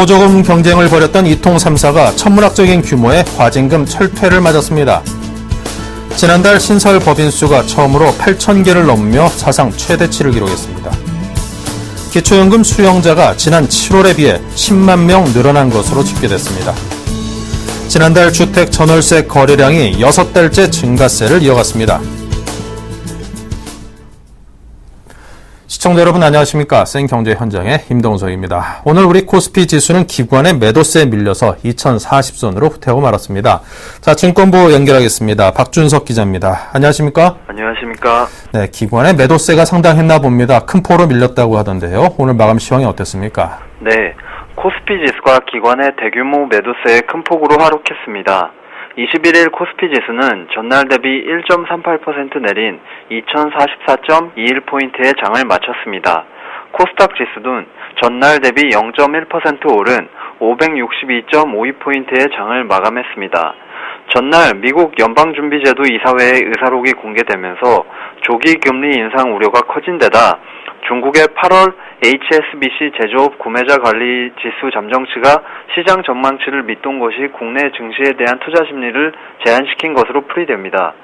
보조금 경쟁을 벌였던 이통 3사가 천문학적인 규모의 과징금 철퇴를 맞았습니다. 지난달 신설 법인 수가 처음으로 8,000개를 넘으며 사상 최대치를 기록했습니다. 기초연금 수령자가 지난 7월에 비해 10만 명 늘어난 것으로 집계됐습니다. 지난달 주택 전월세 거래량이 6달째 증가세를 이어갔습니다. 시청자 여러분 안녕하십니까. 생경제 현장의 임동석입니다. 오늘 우리 코스피 지수는 기관의 매도세에 밀려서 2040선으로 후퇴하고 말았습니다. 자, 증권부 연결하겠습니다. 박준석 기자입니다. 안녕하십니까? 안녕하십니까? 네, 기관의 매도세가 상당했나 봅니다. 큰 폭으로 밀렸다고 하던데요. 오늘 마감 시황이 어땠습니까? 네, 코스피 지수가 기관의 대규모 매도세에 큰 폭으로 하락했습니다. 21일 코스피 지수는 전날 대비 1.38% 내린 2044.21포인트의 장을 마쳤습니다. 코스닥 지수는 전날 대비 0.1% 오른 562.52포인트의 장을 마감했습니다. 전날 미국 연방준비제도 이사회의 의사록이 공개되면서 조기 금리 인상 우려가 커진 데다 중국의 8월 HSBC 제조업 구매자 관리 지수 잠정치가 시장 전망치를 밑돈 것이 국내 증시에 대한 투자 심리를 제한시킨 것으로 풀이됩니다.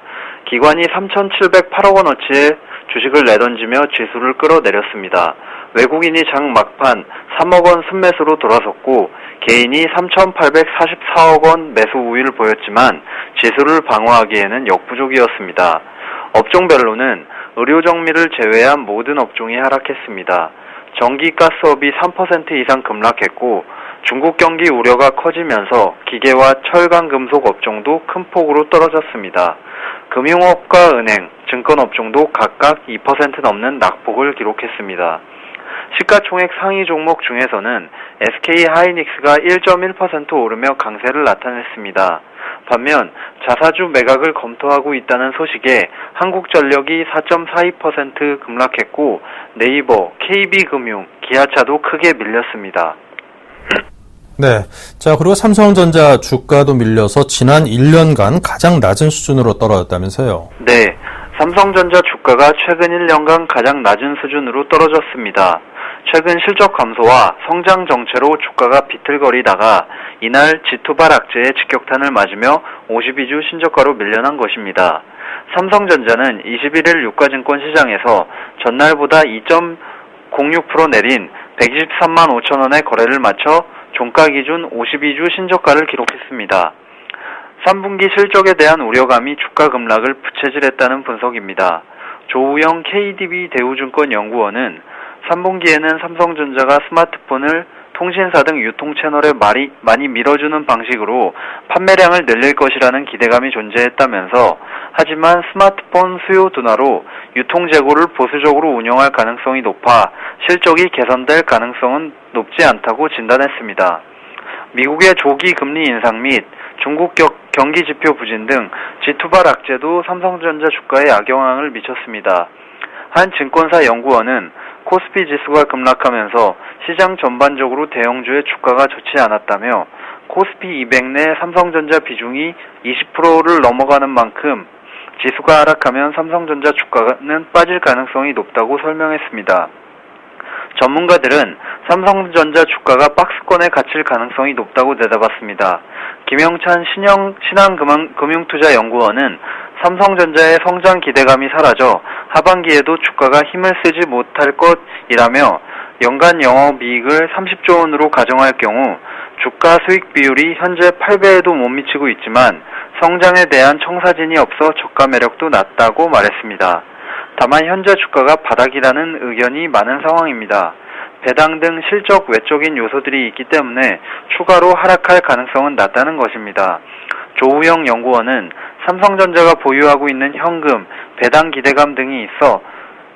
기관이 3,708억 원어치의 주식을 내던지며 지수를 끌어내렸습니다. 외국인이 장 막판 3억 원 순매수로 돌아섰고 개인이 3,844억 원 매수 우위를 보였지만 지수를 방어하기에는 역부족이었습니다. 업종별로는 의료정밀을 제외한 모든 업종이 하락했습니다. 전기, 가스업이 3% 이상 급락했고 중국 경기 우려가 커지면서 기계와 철강, 금속 업종도 큰 폭으로 떨어졌습니다. 금융업과 은행, 증권업종도 각각 2% 넘는 낙폭을 기록했습니다. 시가총액 상위 종목 중에서는 SK하이닉스가 1.1% 오르며 강세를 나타냈습니다. 반면 자사주 매각을 검토하고 있다는 소식에 한국전력이 4.42% 급락했고 네이버, KB금융, 기아차도 크게 밀렸습니다. 네. 자, 그리고 삼성전자 주가도 밀려서 지난 1년간 가장 낮은 수준으로 떨어졌다면서요? 네. 삼성전자 주가가 최근 1년간 가장 낮은 수준으로 떨어졌습니다. 최근 실적 감소와 성장 정체로 주가가 비틀거리다가 이날 G2발 악재의 직격탄을 맞으며 52주 신저가로 밀려난 것입니다. 삼성전자는 21일 유가증권 시장에서 전날보다 2.06% 내린 123만 5천 원의 거래를 마쳐 종가 기준 52주 신저가를 기록했습니다. 3분기 실적에 대한 우려감이 주가 급락을 부채질했다는 분석입니다. 조우영 KDB 대우증권 연구원은 3분기에는 삼성전자가 스마트폰을 통신사 등 유통 채널에 많이 밀어주는 방식으로 판매량을 늘릴 것이라는 기대감이 존재했다면서 하지만 스마트폰 수요 둔화로 유통 재고를 보수적으로 운영할 가능성이 높아 실적이 개선될 가능성은 높지 않다고 진단했습니다. 미국의 조기 금리 인상 및 중국 경기 지표 부진 등 G2발 악재도 삼성전자 주가에 악영향을 미쳤습니다. 한 증권사 연구원은 코스피 지수가 급락하면서 시장 전반적으로 대형주의 주가가 좋지 않았다며 코스피 200 내 삼성전자 비중이 20%를 넘어가는 만큼 지수가 하락하면 삼성전자 주가는 빠질 가능성이 높다고 설명했습니다. 전문가들은 삼성전자 주가가 박스권에 갇힐 가능성이 높다고 내다봤습니다. 김영찬 신한금융투자연구원은 삼성전자의 성장 기대감이 사라져 하반기에도 주가가 힘을 쓰지 못할 것이라며 연간 영업이익을 30조 원으로 가정할 경우 주가 수익 비율이 현재 8배에도 못 미치고 있지만 성장에 대한 청사진이 없어 저가 매력도 낮다고 말했습니다. 다만 현재 주가가 바닥이라는 의견이 많은 상황입니다. 배당 등 실적 외적인 요소들이 있기 때문에 추가로 하락할 가능성은 낮다는 것입니다. 조우영 연구원은 삼성전자가 보유하고 있는 현금, 배당 기대감 등이 있어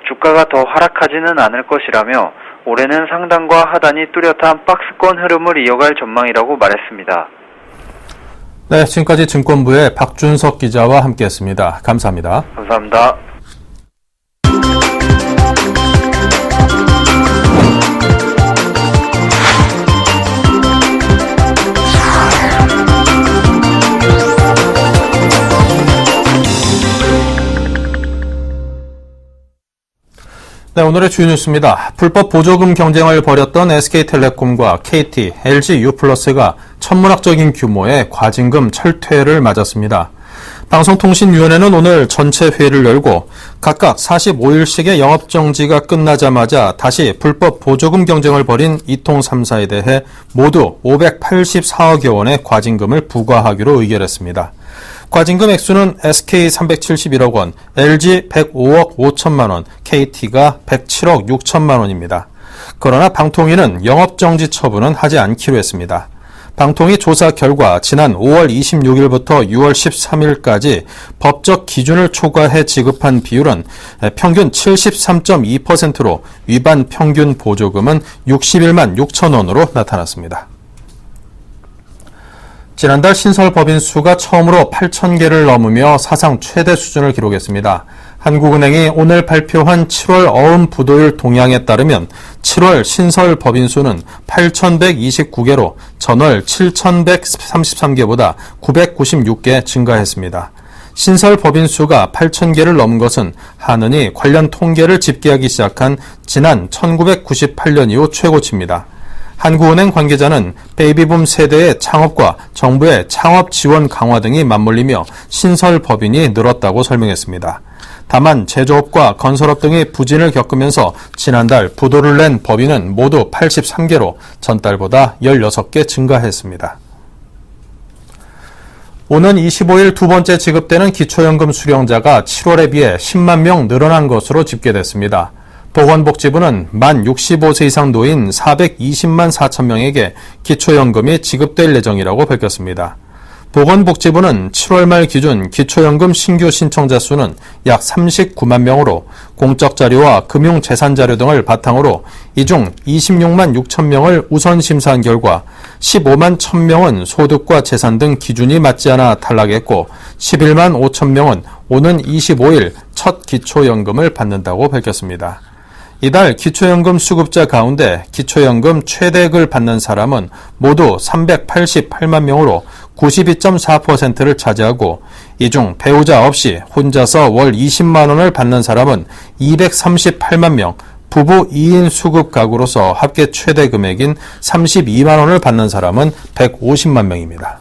주가가 더 하락하지는 않을 것이라며 올해는 상단과 하단이 뚜렷한 박스권 흐름을 이어갈 전망이라고 말했습니다. 네, 지금까지 증권부의 박준석 기자와 함께했습니다. 감사합니다. 감사합니다. 네, 오늘의 주요 뉴스입니다. 불법 보조금 경쟁을 벌였던 SK텔레콤과 KT, LG U+가 천문학적인 규모의 과징금 철퇴를 맞았습니다. 방송통신위원회는 오늘 전체 회의를 열고 각각 45일씩의 영업정지가 끝나자마자 다시 불법 보조금 경쟁을 벌인 이통 3사에 대해 모두 584억여 원의 과징금을 부과하기로 의결했습니다. 과징금 액수는 SK 371억 원, LG 105억 5천만 원, KT가 107억 6천만 원입니다. 그러나 방통위는 영업정지 처분은 하지 않기로 했습니다. 방통위 조사 결과 지난 5월 26일부터 6월 13일까지 법적 기준을 초과해 지급한 비율은 평균 73.2%로 위반 평균 보조금은 61만 6천 원으로 나타났습니다. 지난달 신설 법인 수가 처음으로 8,000개를 넘으며 사상 최대 수준을 기록했습니다. 한국은행이 오늘 발표한 7월 어음 부도율 동향에 따르면 7월 신설 법인 수는 8,129개로 전월 7,133개보다 996개 증가했습니다. 신설 법인 수가 8,000개를 넘은 것은 한은이 관련 통계를 집계하기 시작한 지난 1998년 이후 최고치입니다. 한국은행 관계자는 베이비붐 세대의 창업과 정부의 창업 지원 강화 등이 맞물리며 신설 법인이 늘었다고 설명했습니다. 다만 제조업과 건설업 등이 부진을 겪으면서 지난달 부도를 낸 법인은 모두 83개로 전달보다 16개 증가했습니다. 오는 25일 두 번째 지급되는 기초연금 수령자가 7월에 비해 10만 명 늘어난 것으로 집계됐습니다. 보건복지부는 만 65세 이상 노인 420만 4천 명에게 기초연금이 지급될 예정이라고 밝혔습니다. 보건복지부는 7월 말 기준 기초연금 신규 신청자 수는 약 39만 명으로 공적 자료와 금융재산 자료 등을 바탕으로 이 중 26만 6천 명을 우선 심사한 결과 15만 1천 명은 소득과 재산 등 기준이 맞지 않아 탈락했고 11만 5천 명은 오는 25일 첫 기초연금을 받는다고 밝혔습니다. 이달 기초연금 수급자 가운데 기초연금 최대액을 받는 사람은 모두 388만 명으로 92.4%를 차지하고 이 중 배우자 없이 혼자서 월 20만 원을 받는 사람은 238만 명, 부부 2인 수급 가구로서 합계 최대 금액인 32만 원을 받는 사람은 150만 명입니다.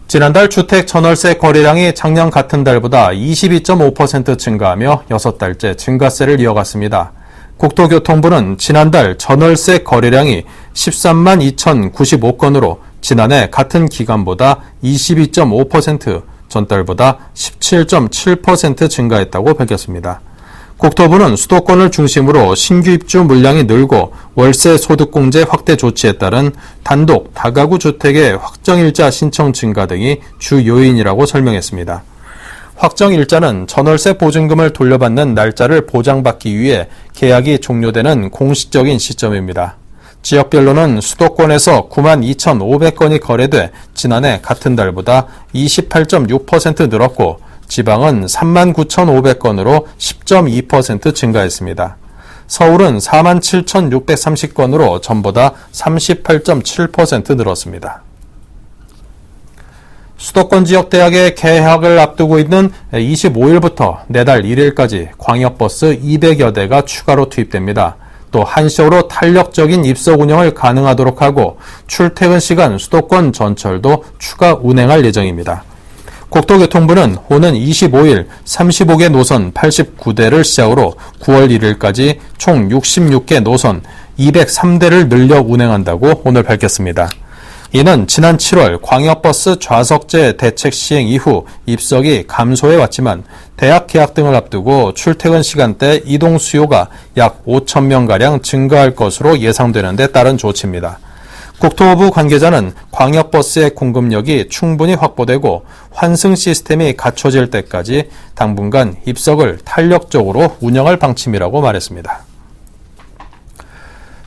지난달 주택 전월세 거래량이 작년 같은 달보다 22.5% 증가하며 6달째 증가세를 이어갔습니다. 국토교통부는 지난달 전월세 거래량이 13만 2,095건으로 지난해 같은 기간보다 22.5%, 전달보다 17.7% 증가했다고 밝혔습니다. 국토부는 수도권을 중심으로 신규 입주 물량이 늘고 월세 소득공제 확대 조치에 따른 단독 다가구 주택의 확정일자 신청 증가 등이 주 요인이라고 설명했습니다. 확정일자는 전월세 보증금을 돌려받는 날짜를 보장받기 위해 계약이 종료되는 공식적인 시점입니다. 지역별로는 수도권에서 9만 2,500건이 거래돼 지난해 같은 달보다 28.6% 늘었고 지방은 3만 9,500건으로 10.2% 증가했습니다. 서울은 4만 7,630건으로 전보다 38.7% 늘었습니다. 수도권 지역 대학의 개학을 앞두고 있는 25일부터 내달 1일까지 광역버스 200여 대가 추가로 투입됩니다. 또 한시적으로 탄력적인 입석 운영을 가능하도록 하고 출퇴근 시간 수도권 전철도 추가 운행할 예정입니다. 국토교통부는 오는 25일 35개 노선 89대를 시작으로 9월 1일까지 총 66개 노선 203대를 늘려 운행한다고 오늘 밝혔습니다. 이는 지난 7월 광역버스 좌석제 대책 시행 이후 입석이 감소해 왔지만 대학 개학 등을 앞두고 출퇴근 시간대 이동 수요가 약 5천 명가량 증가할 것으로 예상되는 데 따른 조치입니다. 국토부 관계자는 광역버스의 공급력이 충분히 확보되고 환승 시스템이 갖춰질 때까지 당분간 입석을 탄력적으로 운영할 방침이라고 말했습니다.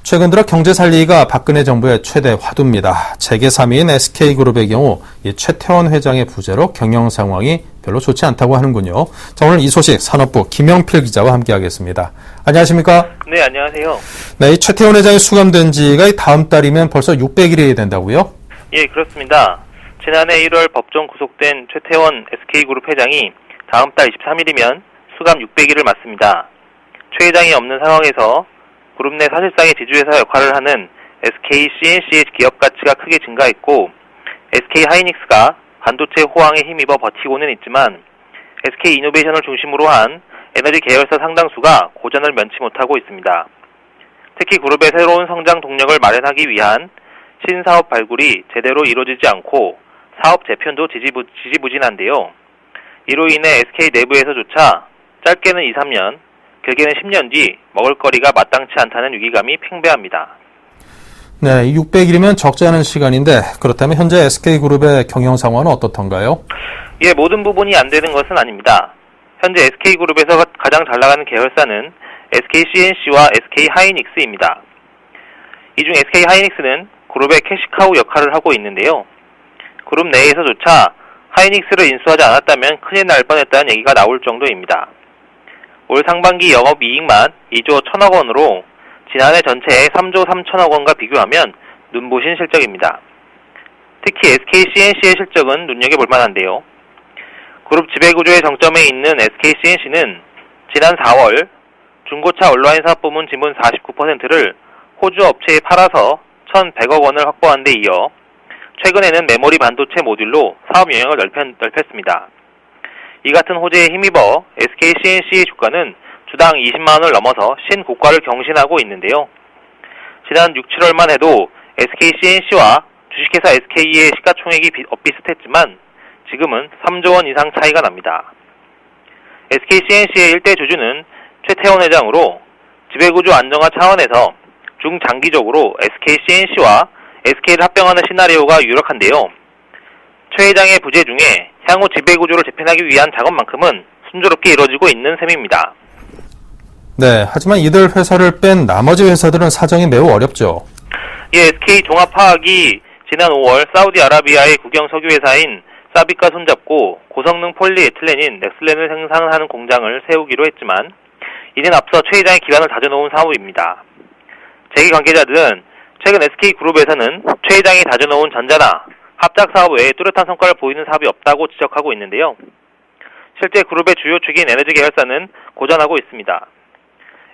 최근 들어 경제 살리기가 박근혜 정부의 최대 화두입니다. 재계 3위인 SK그룹의 경우 최태원 회장의 부재로 경영 상황이 별로 좋지 않다고 하는군요. 자, 오늘 이 소식 산업부 김영필 기자와 함께하겠습니다. 안녕하십니까? 네, 안녕하세요. 네, 이 최태원 회장이 수감된 지가 다음 달이면 벌써 600일이 된다고요? 예, 그렇습니다. 지난해 1월 법정 구속된 최태원 SK그룹 회장이 다음 달 23일이면 수감 600일을 맞습니다. 최 회장이 없는 상황에서 그룹 내 사실상의 지주회사 역할을 하는 SK CNC의 기업 가치가 크게 증가했고 SK 하이닉스가 반도체 호황에 힘입어 버티고는 있지만 SK 이노베이션을 중심으로 한 에너지 계열사 상당수가 고전을 면치 못하고 있습니다. 특히 그룹의 새로운 성장 동력을 마련하기 위한 신사업 발굴이 제대로 이루어지지 않고 사업 재편도 지지부진한데요. 이로 인해 SK 내부에서조차 짧게는 2, 3년, 길게는 10년 뒤 먹을거리가 마땅치 않다는 위기감이 팽배합니다. 네, 600일이면 적지 않은 시간인데 그렇다면 현재 SK그룹의 경영 상황은 어떻던가요? 예, 모든 부분이 안 되는 것은 아닙니다. 현재 SK그룹에서 가장 잘 나가는 계열사는 SKCNC와 SK하이닉스입니다. 이 중 SK하이닉스는 그룹의 캐시카우 역할을 하고 있는데요. 그룹 내에서조차 하이닉스를 인수하지 않았다면 큰일 날 뻔했다는 얘기가 나올 정도입니다. 올 상반기 영업이익만 2조 1천억 원으로 지난해 전체의 3조 3천억 원과 비교하면 눈부신 실적입니다. 특히 SKCNC의 실적은 눈여겨볼 만한데요. 그룹 지배구조의 정점에 있는 SKCNC는 지난 4월 중고차 온라인 사업부문 지분 49%를 호주 업체에 팔아서 1,100억 원을 확보한 데 이어 최근에는 메모리 반도체 모듈로 사업 영역을 넓혔습니다. 이 같은 호재에 힘입어 SKCNC의 주가는 주당 20만 원을 넘어서 신고가를 경신하고 있는데요. 지난 6, 7월만 해도 SKCNC와 주식회사 SK의 시가총액이 비슷했지만 지금은 3조 원 이상 차이가 납니다. SKCNC의 일대 주주는 최태원 회장으로 지배구조 안정화 차원에서 중장기적으로 SKCNC와 SK를 합병하는 시나리오가 유력한데요. 최 회장의 부재 중에 향후 지배구조를 재편하기 위한 작업만큼은 순조롭게 이루어지고 있는 셈입니다. 네, 하지만 이들 회사를 뺀 나머지 회사들은 사정이 매우 어렵죠. 예, SK 종합화학이 지난 5월 사우디아라비아의 국영 석유회사인 사빅과 손잡고 고성능 폴리에틸렌인 넥슬렌을 생산하는 공장을 세우기로 했지만 이는 앞서 최 회장의 기간을 다져놓은 사업입니다. 재계 관계자들은 최근 SK그룹에서는 최 회장이 다져놓은 전자나 합작 사업 외에 뚜렷한 성과를 보이는 사업이 없다고 지적하고 있는데요. 실제 그룹의 주요 축인 에너지 계열사는 고전하고 있습니다.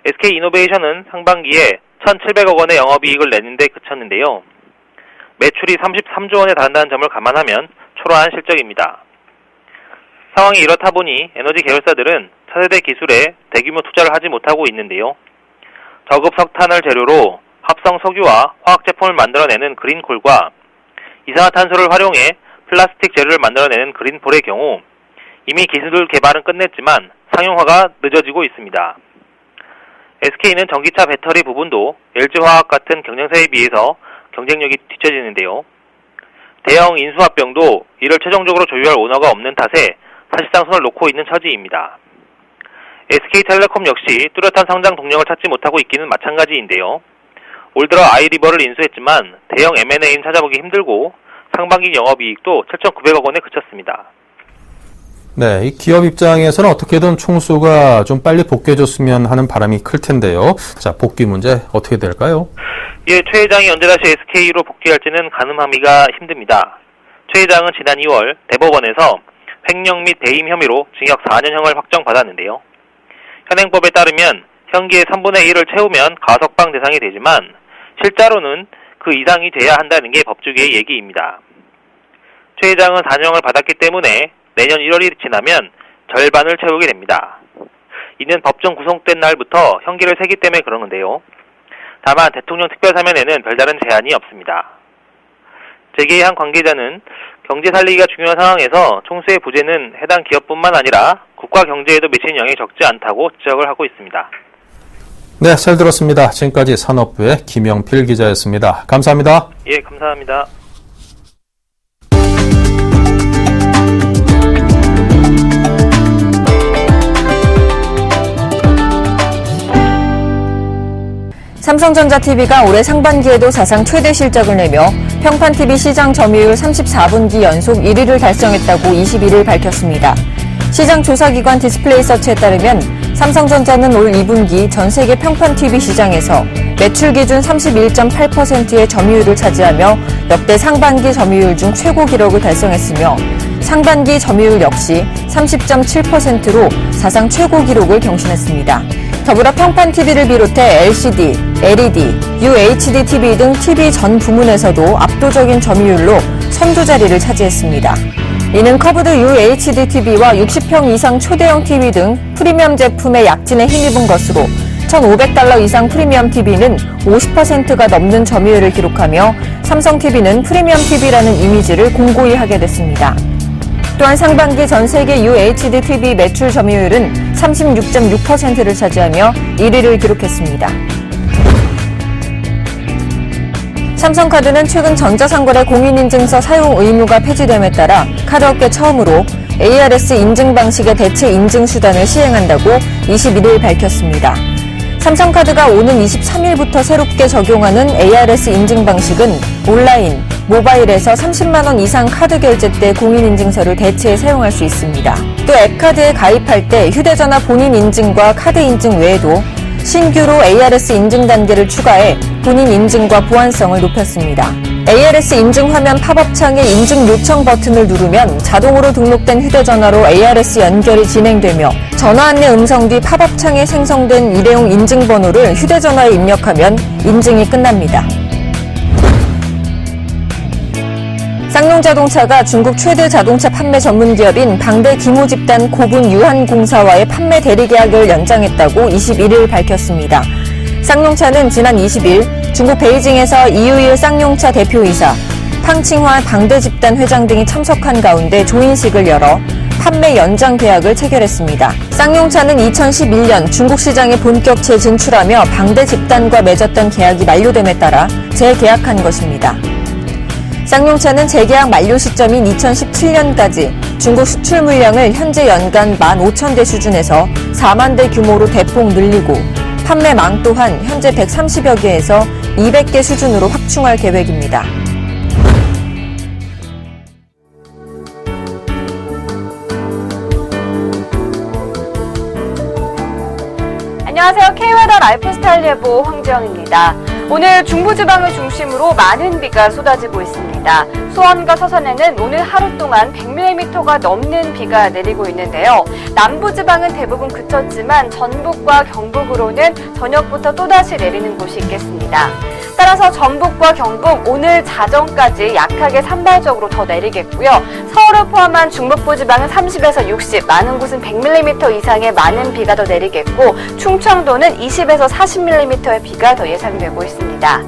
SK이노베이션은 상반기에 1,700억 원의 영업이익을 내는 데 그쳤는데요. 매출이 33조 원에 달한다는 점을 감안하면 초라한 실적입니다. 상황이 이렇다 보니 에너지 계열사들은 차세대 기술에 대규모 투자를 하지 못하고 있는데요. 저급 석탄을 재료로 합성 석유와 화학 제품을 만들어내는 그린콜과 이산화탄소를 활용해 플라스틱 재료를 만들어내는 그린폴의 경우 이미 기술 개발은 끝냈지만 상용화가 늦어지고 있습니다. SK는 전기차 배터리 부분도 LG화학 같은 경쟁사에 비해서 경쟁력이 뒤처지는데요. 대형 인수합병도 이를 최종적으로 조율할 오너가 없는 탓에 사실상 손을 놓고 있는 처지입니다. SK텔레콤 역시 뚜렷한 성장 동력을 찾지 못하고 있기는 마찬가지인데요. 올 들어 아이리버를 인수했지만 대형 M&A는 찾아보기 힘들고 상반기 영업이익도 7,900억 원에 그쳤습니다. 네, 이 기업 입장에서는 어떻게든 총수가 좀 빨리 복귀해줬으면 하는 바람이 클 텐데요. 자, 복귀 문제 어떻게 될까요? 예, 최 회장이 언제 다시 SK로 복귀할지는 가늠하기가 힘듭니다. 최 회장은 지난 2월 대법원에서 횡령 및 배임 혐의로 징역 4년형을 확정받았는데요. 현행법에 따르면 형기의 3분의 1을 채우면 가석방 대상이 되지만 실제로는 그 이상이 돼야 한다는 게 법조계의 얘기입니다. 최 회장은 4년형을 받았기 때문에 내년 1월이 지나면 절반을 채우게 됩니다. 이는 법정 구성된 날부터 형기를 세기 때문에 그러는데요. 다만 대통령 특별사면에는 별다른 제한이 없습니다. 재계의 한 관계자는 경제 살리기가 중요한 상황에서 총수의 부재는 해당 기업뿐만 아니라 국가 경제에도 미치는 영향이 적지 않다고 지적을 하고 있습니다. 네, 잘 들었습니다. 지금까지 산업부의 김영필 기자였습니다. 감사합니다. 예, 감사합니다. 삼성전자TV가 올해 상반기에도 사상 최대 실적을 내며 평판TV 시장 점유율 34분기 연속 1위를 달성했다고 21일 밝혔습니다. 시장 조사기관 디스플레이서치에 따르면 삼성전자는 올 2분기 전 세계 평판TV 시장에서 매출 기준 31.8%의 점유율을 차지하며 역대 상반기 점유율 중 최고 기록을 달성했으며 상반기 점유율 역시 30.7%로 사상 최고 기록을 경신했습니다. 더불어 평판 TV를 비롯해 LCD, LED, UHD TV 등 TV 전 부문에서도 압도적인 점유율로 선두 자리를 차지했습니다. 이는 커브드 UHD TV와 60평 이상 초대형 TV 등 프리미엄 제품의 약진에 힘입은 것으로 $1,500 이상 프리미엄 TV는 50%가 넘는 점유율을 기록하며 삼성 TV는 프리미엄 TV라는 이미지를 공고히 하게 됐습니다. 또한 상반기 전 세계 UHD TV 매출 점유율은 36.6%를 차지하며 1위를 기록했습니다. 삼성카드는 최근 전자상거래 공인인증서 사용 의무가 폐지됨에 따라 카드업계 처음으로 ARS 인증 방식의 대체 인증 수단을 시행한다고 21일 밝혔습니다. 삼성카드가 오는 23일부터 새롭게 적용하는 ARS 인증 방식은 온라인, 모바일에서 30만 원 이상 카드 결제 때 공인인증서를 대체해 사용할 수 있습니다. 또 앱카드에 가입할 때 휴대전화 본인 인증과 카드 인증 외에도 신규로 ARS 인증 단계를 추가해 본인 인증과 보안성을 높였습니다. ARS 인증 화면 팝업 창에 인증 요청 버튼을 누르면 자동으로 등록된 휴대전화로 ARS 연결이 진행되며 전화 안내 음성 뒤 팝업 창에 생성된 일회용 인증 번호를 휴대전화에 입력하면 인증이 끝납니다. 쌍용자동차가 중국 최대 자동차 판매 전문 기업인 방대 기모 집단 고분 유한공사와의 판매 대리 계약을 연장했다고 21일 밝혔습니다. 쌍용차는 지난 20일 중국 베이징에서 이유일 쌍용차 대표이사, 팡칭화 방대 집단 회장 등이 참석한 가운데 조인식을 열어 판매 연장 계약을 체결했습니다. 쌍용차는 2011년 중국 시장에 본격 재진출하며 방대 집단과 맺었던 계약이 만료됨에 따라 재계약한 것입니다. 쌍용차는 재계약 만료 시점인 2017년까지 중국 수출 물량을 현재 연간 15,000대 수준에서 4만 대 규모로 대폭 늘리고 판매망 또한 현재 130여 개에서 200개 수준으로 확충할 계획입니다. 안녕하세요. K웨더 라이프스타일 예보 황지영입니다. 오늘 중부지방을 중심으로 많은 비가 쏟아지고 있습니다. 수원과 서산에는 오늘 하루 동안 100mm가 넘는 비가 내리고 있는데요. 남부지방은 대부분 그쳤지만 전북과 경북으로는 저녁부터 또다시 내리는 곳이 있겠습니다. 따라서 전북과 경북 오늘 자정까지 약하게 산발적으로 더 내리겠고요. 서울을 포함한 중북부 지방은 30에서 60, 많은 곳은 100mm 이상의 많은 비가 더 내리겠고 충청도는 20에서 40mm의 비가 더 예상되고 있습니다.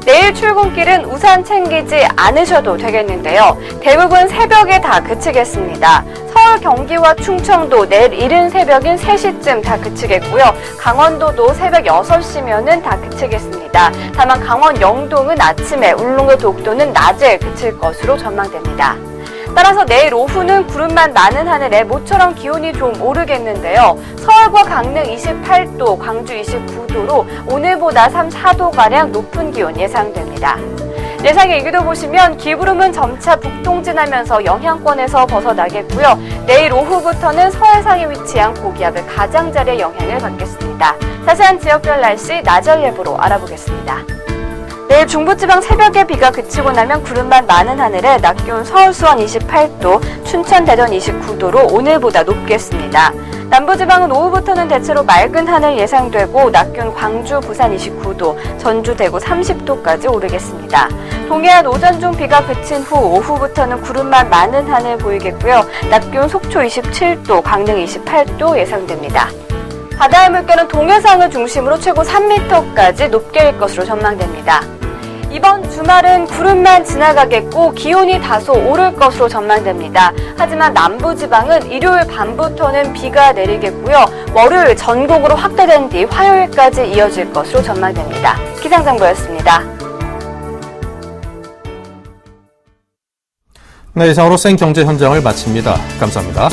내일 출근길은 우산 챙기지 않으셔도 되겠는데요. 대부분 새벽에 다 그치겠습니다. 서울, 경기와 충청도 내일 이른 새벽인 3시쯤 다 그치겠고요. 강원도도 새벽 6시면은 다 그치겠습니다. 다만 강원 영동은 아침에, 울릉도 독도는 낮에 그칠 것으로 전망됩니다. 따라서 내일 오후는 구름만 많은 하늘에 모처럼 기온이 좀 오르겠는데요. 서울과 강릉 28도, 광주 29도로 오늘보다 3, 4도가량 높은 기온 예상됩니다. 예상 일기도 보시면 기구름은 점차 북동진하면서 영향권에서 벗어나겠고요. 내일 오후부터는 서해상에 위치한 고기압의 가장자리의 영향을 받겠습니다. 자세한 지역별 날씨 나절 예보로 알아보겠습니다. 내일 중부지방 새벽에 비가 그치고 나면 구름만 많은 하늘에 낮 기온 서울, 수원 28도, 춘천, 대전 29도로 오늘보다 높겠습니다. 남부지방은 오후부터는 대체로 맑은 하늘 예상되고 낮 기온 광주, 부산 29도, 전주, 대구 30도까지 오르겠습니다. 동해안 오전 중 비가 그친 후 오후부터는 구름만 많은 하늘 보이겠고요. 낮 기온 속초 27도, 강릉 28도 예상됩니다. 바다의 물결은 동해상을 중심으로 최고 3m까지 높게 일 것으로 전망됩니다. 이번 주말은 구름만 지나가겠고 기온이 다소 오를 것으로 전망됩니다. 하지만 남부지방은 일요일 밤부터는 비가 내리겠고요. 월요일 전국으로 확대된 뒤 화요일까지 이어질 것으로 전망됩니다. 기상정보였습니다. 네, 이상으로 생경제 현장을 마칩니다. 감사합니다.